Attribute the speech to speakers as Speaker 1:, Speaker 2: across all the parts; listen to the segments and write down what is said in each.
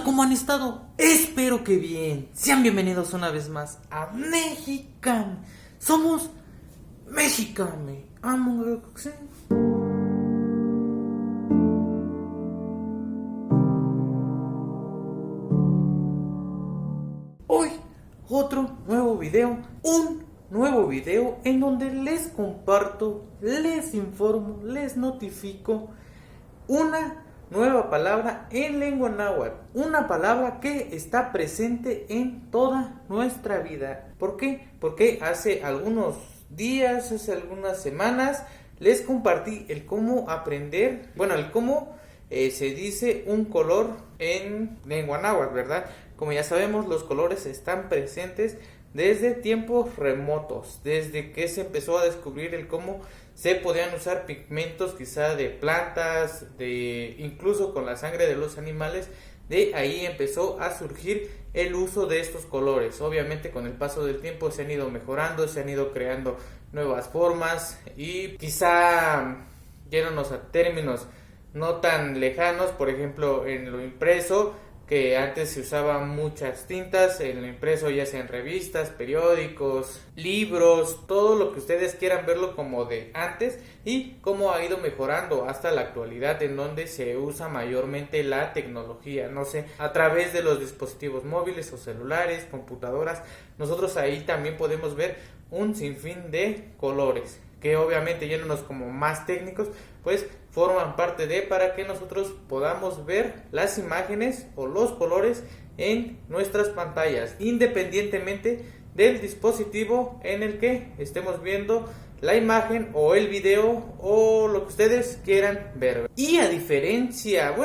Speaker 1: onda? ¿Cómo han estado? Espero que bien. Sean bienvenidos una vez más a Mexican. Somos Mexicame. Hoy otro nuevo video. Un nuevo video en donde les comparto, les informo, les notifico una nueva palabra en lengua náhuatl, una palabra que está presente en toda nuestra vida. ¿Por qué? Porque hace algunos días, hace algunas semanas, les compartí el cómo aprender, el cómo se dice un color en lengua náhuatl, ¿verdad? Como ya sabemos, los colores están presentes desde tiempos remotos, desde que se empezó a descubrir el cómo se podían usar pigmentos quizá de plantas, incluso con la sangre de los animales. De ahí empezó a surgir el uso de estos colores. Obviamente con el paso del tiempo se han ido mejorando, se han ido creando nuevas formas y quizá yéndonos a términos no tan lejanos, por ejemplo en lo impreso, que antes se usaban muchas tintas en lo impreso, ya sea en revistas, periódicos, libros, todo lo que ustedes quieran verlo como de antes, y cómo ha ido mejorando hasta la actualidad, en donde se usa mayormente la tecnología, a través de los dispositivos móviles o celulares, computadoras. Nosotros ahí también podemos ver un sinfín de colores, que obviamente yéndonos como más técnicos, pues forman parte para que nosotros podamos ver las imágenes o los colores en nuestras pantallas, independientemente del dispositivo en el que estemos viendo la imagen o el video o lo que ustedes quieran ver. Y a diferencia,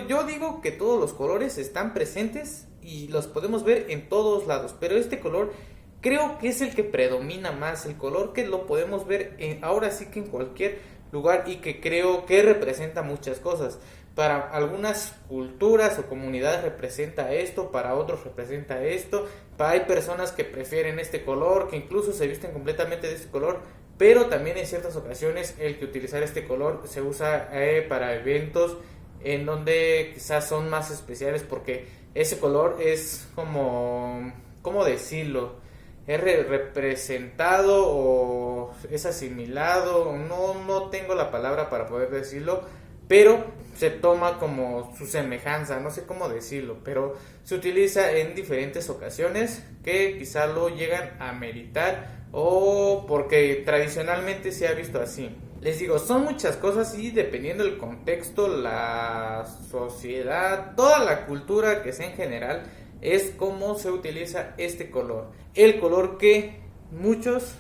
Speaker 1: yo digo que todos los colores están presentes y los podemos ver en todos lados, pero este color creo que es el que predomina más, el color que lo podemos ver ahora sí que en cualquier lugar, y que creo que representa muchas cosas. Para algunas culturas o comunidades representa esto, para otros representa esto. Hay personas que prefieren este color, que incluso se visten completamente de este color, pero también en ciertas ocasiones el que utilizar este color se usa para eventos en donde quizás son más especiales, porque ese color es ¿cómo decirlo? Es representado o es asimilado, no tengo la palabra para poder decirlo, pero se toma como su semejanza, no sé cómo decirlo, pero se utiliza en diferentes ocasiones que quizá lo llegan a meritar, o porque tradicionalmente se ha visto así. Les digo, son muchas cosas, y dependiendo del contexto, la sociedad, toda la cultura que sea en general, es como se utiliza este color. El color que muchos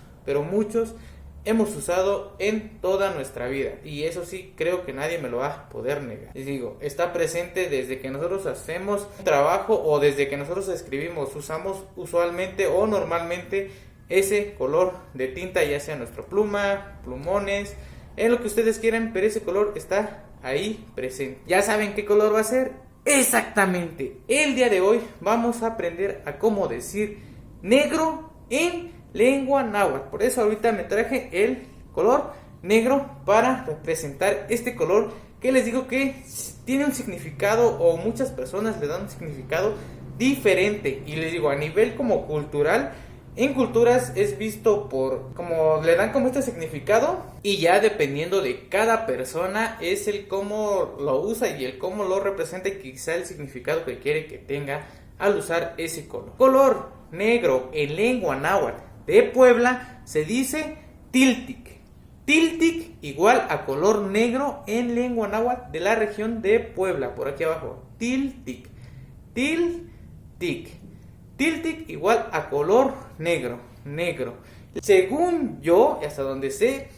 Speaker 1: hemos usado en toda nuestra vida, y eso sí creo que nadie me lo va a poder negar. Les digo, está presente desde que nosotros hacemos un trabajo o desde que nosotros escribimos. Usamos usualmente o normalmente ese color de tinta, ya sea nuestra pluma, plumones, en lo que ustedes quieran, pero ese color está ahí presente. ¿Ya saben qué color va a ser? Exactamente, el día de hoy vamos a aprender a cómo decir negro en lengua náhuatl. Por eso ahorita me traje el color negro para representar este color, que les digo que tiene un significado, o muchas personas le dan un significado diferente. Y les digo, a nivel como cultural, en culturas es visto como le dan como este significado, y ya dependiendo de cada persona es el cómo lo usa y el cómo lo representa, y quizá el significado que quiere que tenga al usar ese color. Color negro en lengua náhuatl de Puebla se dice tiltic. Tiltic igual a color negro en lengua náhuatl de la región de Puebla, por aquí abajo. Tiltic. Tiltic. Tiltic igual a color negro. Según yo, hasta donde sé,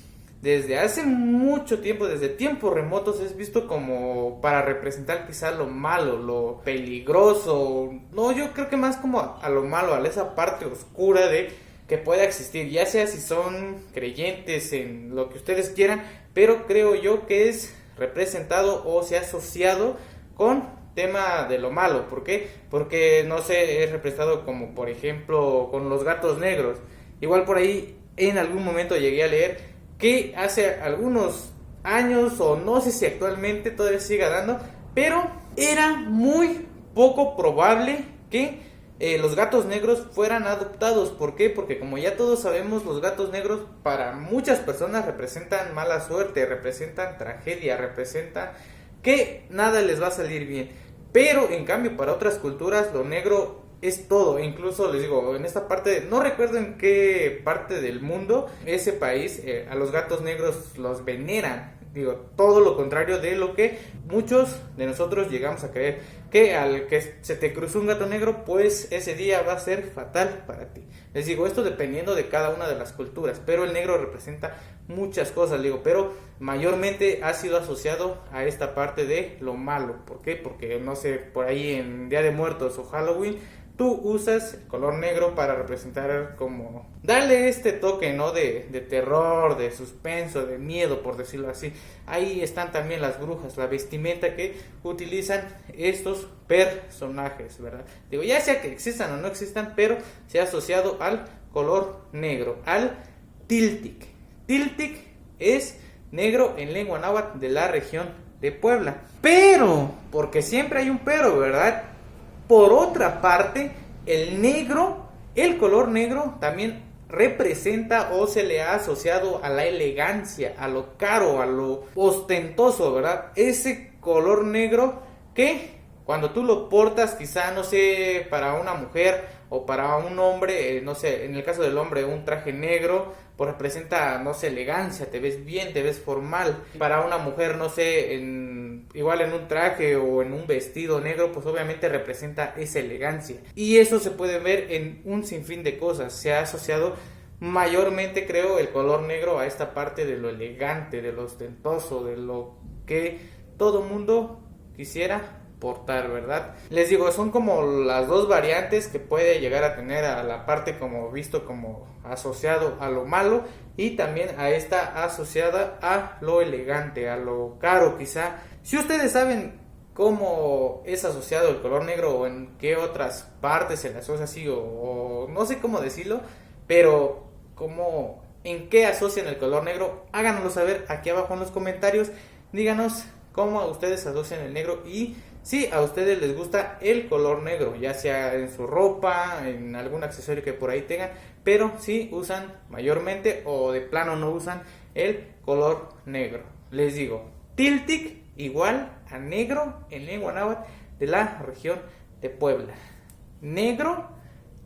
Speaker 1: desde hace mucho tiempo, desde tiempos remotos, es visto como para representar quizá lo malo, lo peligroso. No, yo creo que más como a lo malo, a esa parte oscura de que pueda existir, ya sea si son creyentes en lo que ustedes quieran, pero creo yo que es representado o se ha asociado con tema de lo malo. ¿Por qué? Porque no sé, es representado como por ejemplo con los gatos negros. Igual por ahí en algún momento llegué a leer que hace algunos años, o no sé si actualmente todavía siga dando, pero era muy poco probable que los gatos negros fueran adoptados. ¿Por qué? Porque como ya todos sabemos, los gatos negros para muchas personas representan mala suerte, representan tragedia, representan que nada les va a salir bien. Pero en cambio para otras culturas lo negro es todo. Incluso les digo, en esta parte, no recuerdo en qué parte del mundo, ese país, a los gatos negros los veneran. Digo, todo lo contrario de lo que muchos de nosotros llegamos a creer, que al que se te cruzó un gato negro, pues ese día va a ser fatal para ti. Les digo, esto dependiendo de cada una de las culturas, pero el negro representa muchas cosas, digo, pero mayormente ha sido asociado a esta parte de lo malo. ¿Por qué? Porque no sé, por ahí en Día de Muertos o Halloween, tú usas el color negro para representar como darle este toque, ¿no? De terror, de suspenso, de miedo, por decirlo así. Ahí están también las brujas, la vestimenta que utilizan estos personajes, ¿verdad? Digo, ya sea que existan o no existan, pero se ha asociado al color negro, al Tiltic. Tiltic es negro en lengua náhuatl de la región de Puebla. Pero, porque siempre hay un pero, ¿verdad? Por otra parte, el negro, el color negro también representa o se le ha asociado a la elegancia, a lo caro, a lo ostentoso, ¿verdad? Ese color negro que cuando tú lo portas, quizá, no sé, para una mujer o para un hombre, no sé, en el caso del hombre, un traje negro, pues representa, no sé, elegancia, te ves bien, te ves formal. Para una mujer, no sé, igual en un traje o en un vestido negro, pues obviamente representa esa elegancia. Y eso se puede ver en un sinfín de cosas. Se ha asociado mayormente, creo, el color negro a esta parte de lo elegante, de lo ostentoso, de lo que todo mundo quisiera portar, ¿verdad? Les digo, son como las dos variantes que puede llegar a tener a la parte como visto como asociado a lo malo y también a esta asociada a lo elegante, a lo caro quizá. Si ustedes saben cómo es asociado el color negro o en qué otras partes se le asocia así o no sé cómo decirlo, pero como en qué asocian el color negro, háganoslo saber aquí abajo en los comentarios. Díganos cómo a ustedes asocian el negro y si a ustedes les gusta el color negro, ya sea en su ropa, en algún accesorio que por ahí tengan, pero si usan mayormente o de plano no usan el color negro. Les digo, Tiltic igual a negro en lengua náhuatl de la región de Puebla. Negro,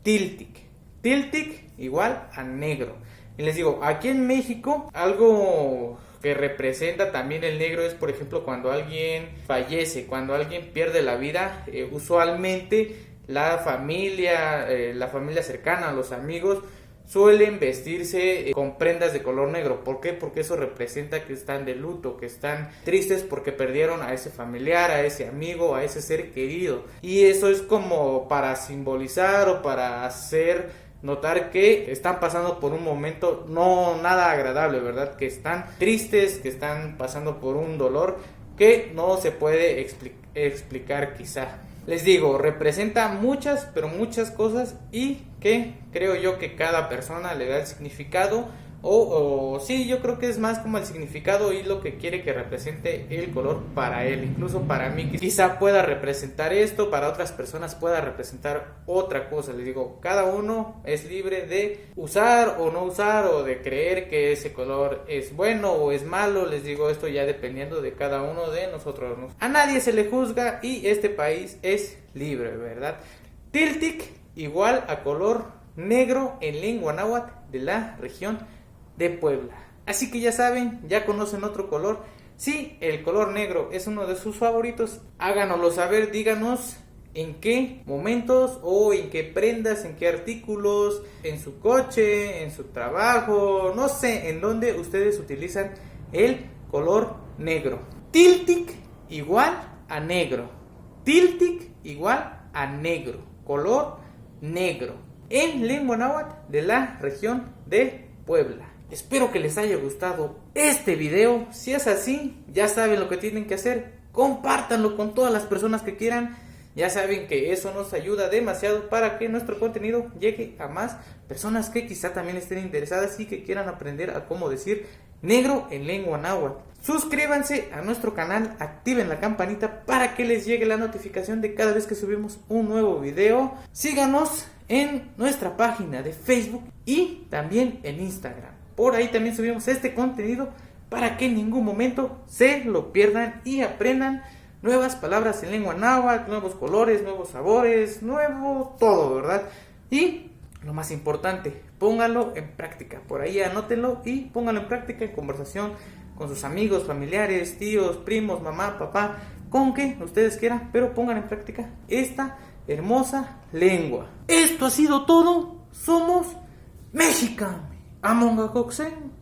Speaker 1: Tiltic. Tiltic igual a negro. Y les digo, aquí en México, algo que representa también el negro es, por ejemplo, cuando alguien fallece, cuando alguien pierde la vida, usualmente la familia cercana, los amigos, suelen vestirse con prendas de color negro. ¿Por qué? Porque eso representa que están de luto, que están tristes porque perdieron a ese familiar, a ese amigo, a ese ser querido. Y eso es como para simbolizar o para hacer notar que están pasando por un momento no nada agradable, ¿verdad? Que están tristes, que están pasando por un dolor que no se puede explicar quizá. Les digo, representa muchas, pero muchas cosas y que creo yo que cada persona le da el significado o sí, yo creo que es más como el significado y lo que quiere que represente el color para él. Incluso para mí quizá pueda representar esto, para otras personas pueda representar otra cosa. Les digo, cada uno es libre de usar o no usar o de creer que ese color es bueno o es malo. Les digo, esto ya dependiendo de cada uno de nosotros. A nadie se le juzga y este país es libre, ¿verdad? Tiltic igual a color negro en lengua náhuatl de la región de Puebla. Así que ya saben, ya conocen otro color. Si el color negro es uno de sus favoritos, háganoslo saber, díganos en qué momentos o en qué prendas, en qué artículos, en su coche, en su trabajo, no sé, en dónde ustedes utilizan el color negro. Tiltic igual a negro. Tiltic igual a negro. Color negro. En lengua náhuatl de la región de Puebla. Espero que les haya gustado este video. Si es así, ya saben lo que tienen que hacer. Compártanlo con todas las personas que quieran. Ya saben que eso nos ayuda demasiado para que nuestro contenido llegue a más personas que quizá también estén interesadas y que quieran aprender a cómo decir Negro en lengua náhuatl. Suscríbanse a nuestro canal, activen la campanita para que les llegue la notificación de cada vez que subimos un nuevo video. Síganos en nuestra página de Facebook y también en Instagram. Por ahí también subimos este contenido para que en ningún momento se lo pierdan y aprendan nuevas palabras en lengua náhuatl, nuevos colores, nuevos sabores, nuevo todo, ¿verdad? Y lo más importante, pónganlo en práctica. Por ahí anótenlo y pónganlo en práctica en conversación con sus amigos, familiares, tíos, primos, mamá, papá, con que ustedes quieran, pero pongan en práctica esta hermosa lengua. Esto ha sido todo. Somos Mexican. Amonga Coxen.